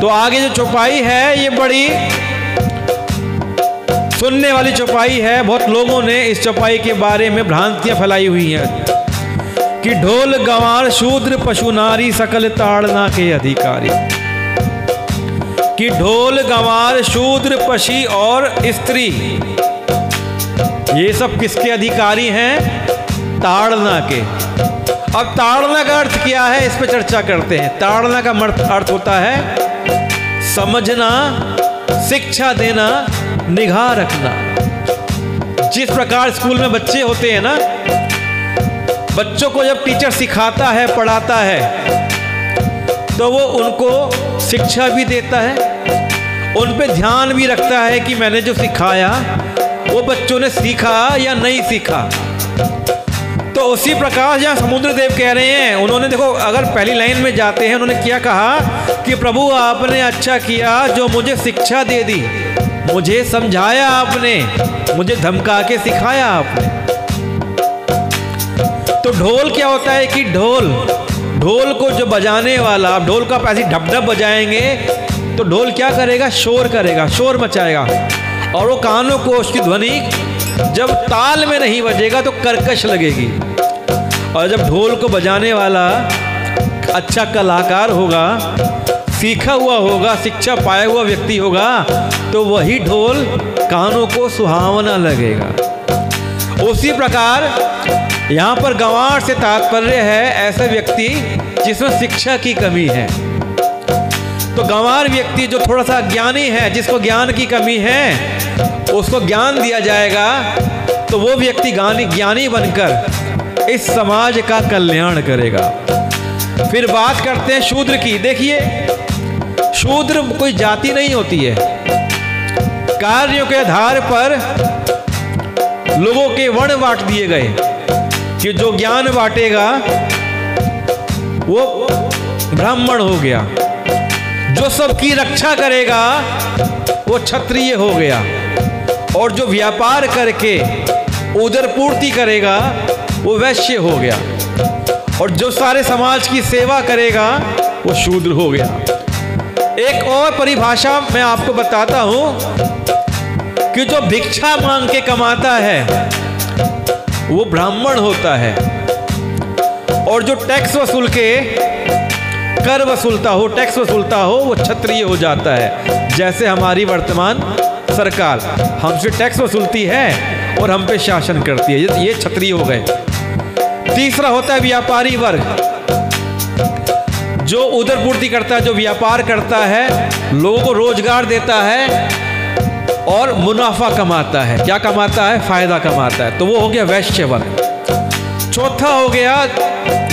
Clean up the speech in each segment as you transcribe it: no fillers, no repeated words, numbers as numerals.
तो आगे जो चौपाई है ये बड़ी सुनने वाली चौपाई है। बहुत लोगों ने इस चौपाई के बारे में भ्रांतियां फैलाई हुई हैं कि ढोल गंवार शूद्र पशु नारी सकल ताड़ना के अधिकारी। कि ढोल गंवार शूद्र पशु और स्त्री ये सब किसके अधिकारी हैं? ताड़ना के। अब ताड़ना का अर्थ क्या है, इस पे चर्चा करते हैं। ताड़ना का अर्थ होता है समझना, शिक्षा देना, निगाह रखना। जिस प्रकार स्कूल में बच्चे होते हैं ना, बच्चों को जब टीचर सिखाता है, पढ़ाता है, तो वो उनको शिक्षा भी देता है, उन पे ध्यान भी रखता है कि मैंने जो सिखाया वो बच्चों ने सीखा या नहीं सीखा। तो उसी प्रकार यहाँ समुद्र देव कह रहे हैं, उन्होंने देखो अगर पहली लाइन में जाते हैं, उन्होंने क्या कहा कि प्रभु आपने अच्छा किया जो मुझे शिक्षा दे दी, मुझे समझाया आपने, मुझे धमका के सिखाया आपने। तो ढोल क्या होता है कि ढोल को जो बजाने वाला, आप ढोल को आप ऐसी ढप बजाएंगे तो ढोल क्या करेगा? शोर करेगा, शोर मचाएगा, और वो कानों को उसकी ध्वनि जब ताल में नहीं बजेगा तो कर्कश लगेगी। और जब ढोल को बजाने वाला अच्छा कलाकार होगा, सीखा हुआ होगा, शिक्षा पाया हुआ व्यक्ति होगा, तो वही ढोल कानों को सुहावना लगेगा। उसी प्रकार यहाँ पर गंवार से तात्पर्य है ऐसा व्यक्ति जिसमें शिक्षा की कमी है। तो गंवार व्यक्ति जो थोड़ा सा ज्ञानी है, जिसको ज्ञान की कमी है, उसको ज्ञान दिया जाएगा तो वो व्यक्ति ज्ञानी बनकर इस समाज का कल्याण करेगा। फिर बात करते हैं शूद्र की। देखिए, शूद्र कोई जाति नहीं होती है। कार्यों के आधार पर लोगों के वर्ण बांट दिए गए कि जो ज्ञान बांटेगा वो ब्राह्मण हो गया, जो सबकी रक्षा करेगा वो क्षत्रिय हो गया, और जो व्यापार करके उदर पूर्ति करेगा वो वैश्य हो गया, और जो सारे समाज की सेवा करेगा वो शूद्र हो गया। एक और परिभाषा मैं आपको बताता हूं कि जो भिक्षा मांग के कमाता है वो ब्राह्मण होता है, और जो टैक्स वसूल के कर वसूलता हो, टैक्स वसूलता हो, वो क्षत्रिय हो जाता है। जैसे हमारी वर्तमान सरकार हमसे टैक्स वसूलती है और हम पे शासन करती है, ये क्षत्रिय हो गए। तीसरा होता है व्यापारी वर्ग, जो उदर पूर्ति करता है, जो व्यापार करता है, लोगों को रोजगार देता है और मुनाफा कमाता है। क्या कमाता है? फायदा कमाता है। तो वो हो गया वैश्य वर्ग। चौथा हो गया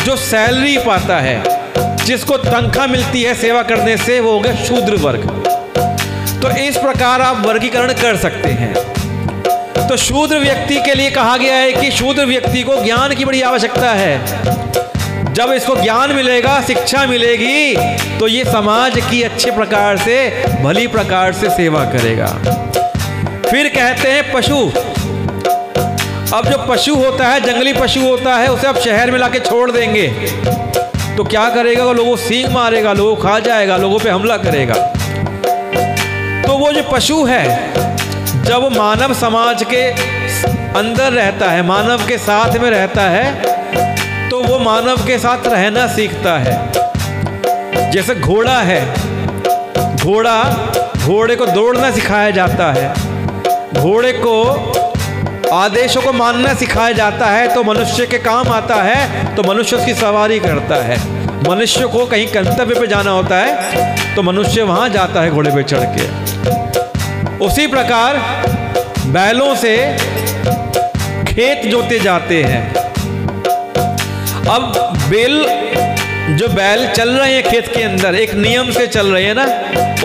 जो सैलरी पाता है, जिसको तनख्वाह मिलती है सेवा करने से, वो हो गया शूद्र वर्ग। तो इस प्रकार आप वर्गीकरण कर सकते हैं। तो शूद्र व्यक्ति के लिए कहा गया है कि शूद्र व्यक्ति को ज्ञान की बड़ी आवश्यकता है। जब इसको ज्ञान मिलेगा, शिक्षा मिलेगी, तो ये समाज की अच्छे प्रकार से, भली प्रकार से सेवा करेगा। फिर कहते हैं पशु। अब जो पशु होता है, जंगली पशु होता है, उसे आप शहर में लाके छोड़ देंगे तो क्या करेगा? वो लोगों सींग मारेगा, लोगों खा जाएगा, लोगों पे हमला करेगा। तो वो जो पशु है, जब वो मानव समाज के अंदर रहता है, मानव के साथ में रहता है, तो वो मानव के साथ रहना सीखता है। जैसे घोड़ा है, घोड़े को दौड़ना सिखाया जाता है, घोड़े को आदेशों को मानना सिखाया जाता है, तो मनुष्य के काम आता है, तो मनुष्य उसकी सवारी करता है। मनुष्य को कहीं गंतव्य पे जाना होता है तो मनुष्य वहां जाता है घोड़े पे चढ़ के। उसी प्रकार बैलों से खेत जोते जाते हैं। अब जो बैल चल रहे हैं खेत के अंदर, एक नियम से चल रहे हैं ना,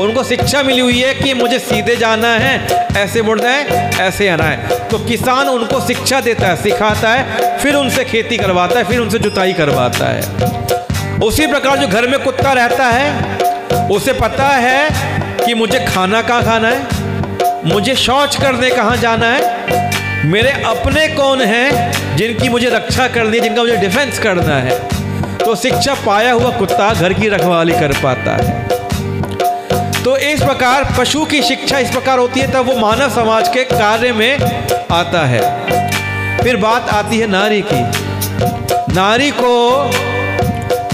उनको शिक्षा मिली हुई है कि मुझे सीधे जाना है, ऐसे मुड़ना है, ऐसे आना है। तो किसान उनको शिक्षा देता है, सिखाता है, फिर उनसे खेती करवाता है, फिर उनसे जुताई करवाता है। उसी प्रकार जो घर में कुत्ता रहता है, उसे पता है कि मुझे खाना कहाँ खाना है, मुझे शौच करने कहाँ जाना है, मेरे अपने कौन हैं जिनकी मुझे रक्षा करनी है, जिनका मुझे डिफेंस करना है। तो शिक्षा पाया हुआ कुत्ता घर की रखवाली कर पाता है। तो इस प्रकार पशु की शिक्षा इस प्रकार होती है, तब वो मानव समाज के कार्य में आता है। फिर बात आती है नारी की। नारी को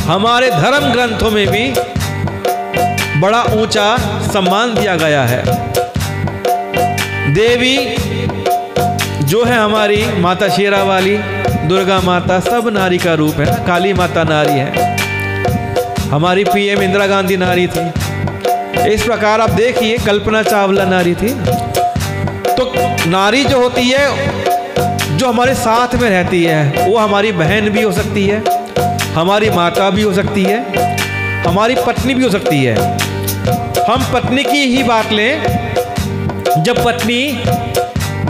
हमारे धर्म ग्रंथों में भी बड़ा ऊंचा सम्मान दिया गया है। देवी जो है हमारी माता शेरा वाली, दुर्गा माता, सब नारी का रूप है। काली माता नारी है, हमारी पीएम इंदिरा गांधी नारी थी। इस प्रकार आप देखिए कल्पना चावला नारी थी। तो नारी जो होती है, जो हमारे साथ में रहती है, वो हमारी बहन भी हो सकती है, हमारी माता भी हो सकती है, हमारी पत्नी भी हो सकती है। हम पत्नी की ही बात लें, जब पत्नी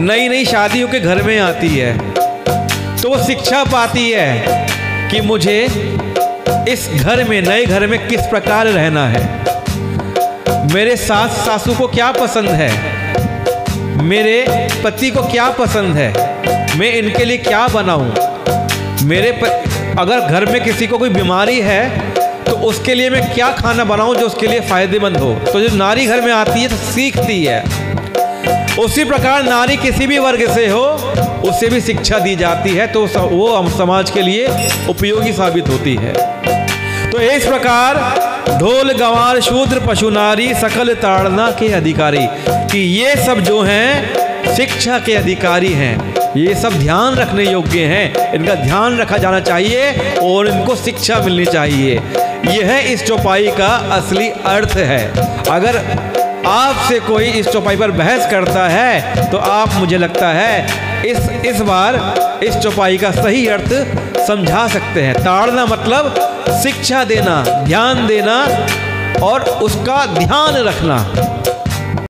नई नई शादी होकर घर में आती है तो वो शिक्षा पाती है कि मुझे इस घर में, नए घर में किस प्रकार रहना है, मेरे सास सासू को क्या पसंद है, मेरे पति को क्या पसंद है, मैं इनके लिए क्या बनाऊं, अगर घर में किसी को कोई बीमारी है तो उसके लिए मैं क्या खाना बनाऊं जो उसके लिए फ़ायदेमंद हो। तो जो नारी घर में आती है तो सीखती है। उसी प्रकार नारी किसी भी वर्ग से हो, उसे भी शिक्षा दी जाती है, तो वो हम समाज के लिए उपयोगी साबित होती है। तो इस प्रकार ढोल गंवार शूद्र पशु नारी सकल ताड़ना के अधिकारी, कि ये सब जो हैं शिक्षा के अधिकारी हैं, ये सब ध्यान रखने योग्य हैं, इनका ध्यान रखा जाना चाहिए और इनको शिक्षा मिलनी चाहिए। यह है इस चौपाई का असली अर्थ है। अगर आपसे कोई इस चौपाई पर बहस करता है तो आप, मुझे लगता है, इस बार इस चौपाई का सही अर्थ समझा सकते हैं। ताड़ना मतलब शिक्षा देना, ध्यान देना और उसका ध्यान रखना।